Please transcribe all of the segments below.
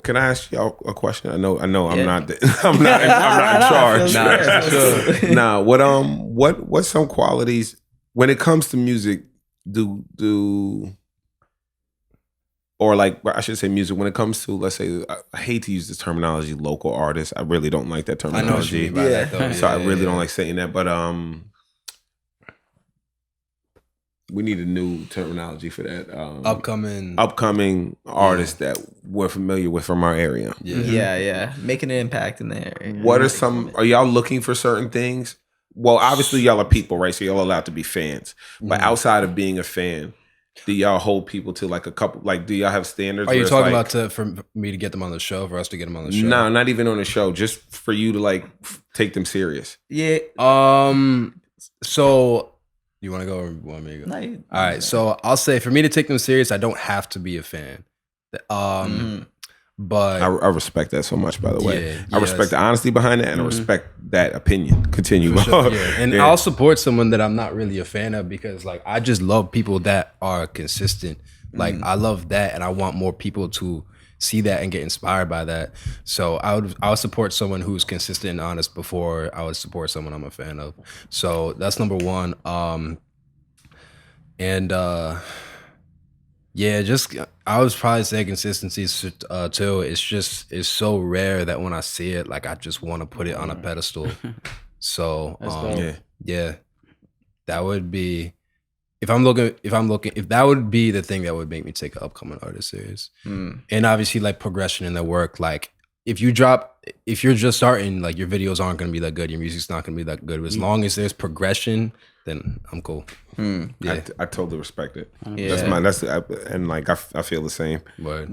Can I ask y'all a question? I know. I'm not. I'm not in charge. Nah. What's some qualities when it comes to music? Or like I should say music. When it comes to, let's say, I hate to use this terminology, local artists. I really don't like that terminology. I know what you mean by that, though. So I really don't like saying that. But we need a new terminology for that. Upcoming artists that we're familiar with from our area. Yeah. Making an impact in the area. What are some? Are y'all looking for certain things? Well, obviously y'all are people, right? So y'all allowed to be fans. But outside of being a fan, do y'all hold people to like a couple? Like, do y'all have standards? Are you talking about for me to get them on the show, for us to get them on the show? No, not even on the show. Just for you to like take them serious. Yeah. So. You want to go or you want me to go? No, all right, so I'll say for me to take them serious, I don't have to be a fan. But I respect that so much, by the way. I respect the honesty behind that, and I respect that opinion. Continue. Sure, and I'll support someone that I'm not really a fan of because like I just love people that are consistent. Like I love that, and I want more people to see that and get inspired by that. So I would support someone who's consistent and honest before I would support someone I'm a fan of. So that's number one. Just I was probably say consistency too. It's so rare that when I see it, like I just want to put it on a pedestal. So that would be. If that would be the thing that would make me take an upcoming artist serious. And obviously like progression in their work. Like if you're just starting, like your videos aren't going to be that good. Your music's not going to be that good. As long as there's progression, then I'm cool. I totally respect it. Yeah. And like I feel the same. But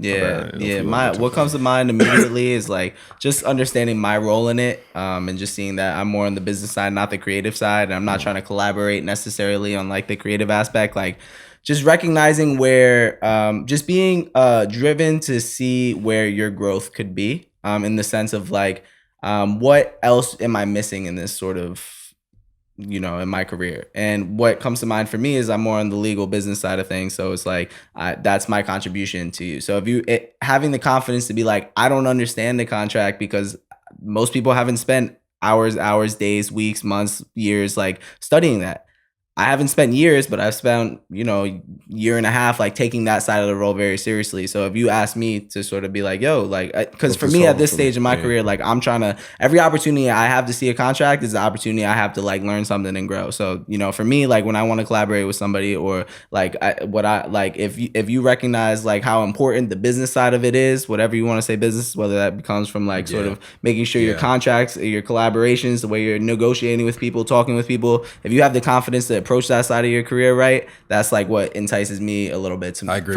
What comes to mind immediately is like just understanding my role in it, and just seeing that I'm more on the business side, not the creative side. And I'm not trying to collaborate necessarily on like the creative aspect. Like just recognizing where, just being driven to see where your growth could be, in the sense of like, what else am I missing in this sort of, in my career. And what comes to mind for me is I'm more on the legal business side of things. So it's like, that's my contribution to you. So if having the confidence to be like, I don't understand the contract because most people haven't spent hours, days, weeks, months, years, like studying that. I haven't spent years, but I've spent, year and a half, like taking that side of the role very seriously. So if you ask me to sort of be like, yo, like, because for me at this stage in my career, like I'm trying to, every opportunity I have to see a contract is the opportunity I have to like learn something and grow. So, for me, like when I want to collaborate with somebody or like if you recognize like how important the business side of it is, whatever you want to say business, whether that becomes from like sort of making sure your contracts, your collaborations, the way you're negotiating with people, talking with people, if you have the confidence to approach that side of your career right, that's like what entices me a little bit to want to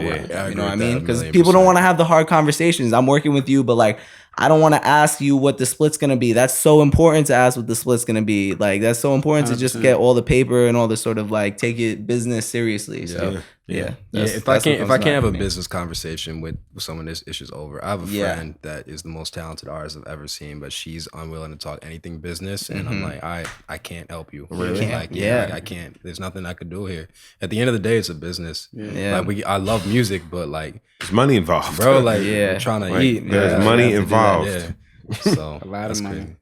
work. You know what I mean? Because people don't want to have the hard conversations. I'm working with you, but like I don't want to ask you what the split's gonna be. That's so important to ask what the split's gonna be. Like that's so important to just get all the paper and all the sort of like take it business seriously. So if I can't have a business conversation with someone, this issue's over. I have a friend that is the most talented artist I've ever seen, but she's unwilling to talk anything business, and I'm like, I can't help you. Really? Like, like, I can't. There's nothing I could do here. At the end of the day, it's a business. Like I love music, but like there's money involved, bro. Like I'm trying to eat. There's money involved. So a lot of money.